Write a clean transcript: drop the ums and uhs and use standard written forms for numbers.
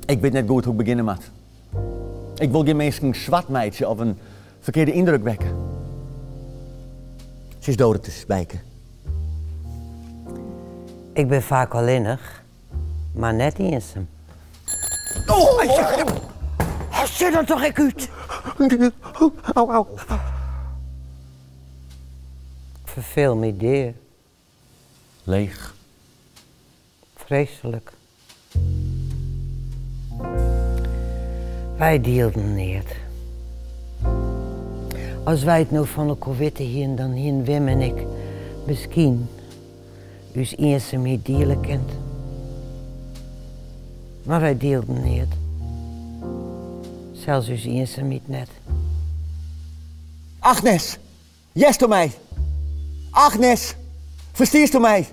Ik weet net goed hoe ik beginnen moet. Ik wil geen mensen een zwart meidje of een verkeerde indruk wekken. Ze is dood te spijken. Ik ben vaak alleenig, maar net eenzaam. Oh! Zet dan toch ik uit? Au. Ik verveel me deer. Leeg. Vreselijk. Wij deelden niet. Als wij het nou van elkaar weten hier, dan hier Wim en ik misschien uw eenzaamheid delen kent. Maar wij deelden niet. Zelfs uw eenzaamheid net. Agnes, yes door mij. Agnes, versteerst door mij?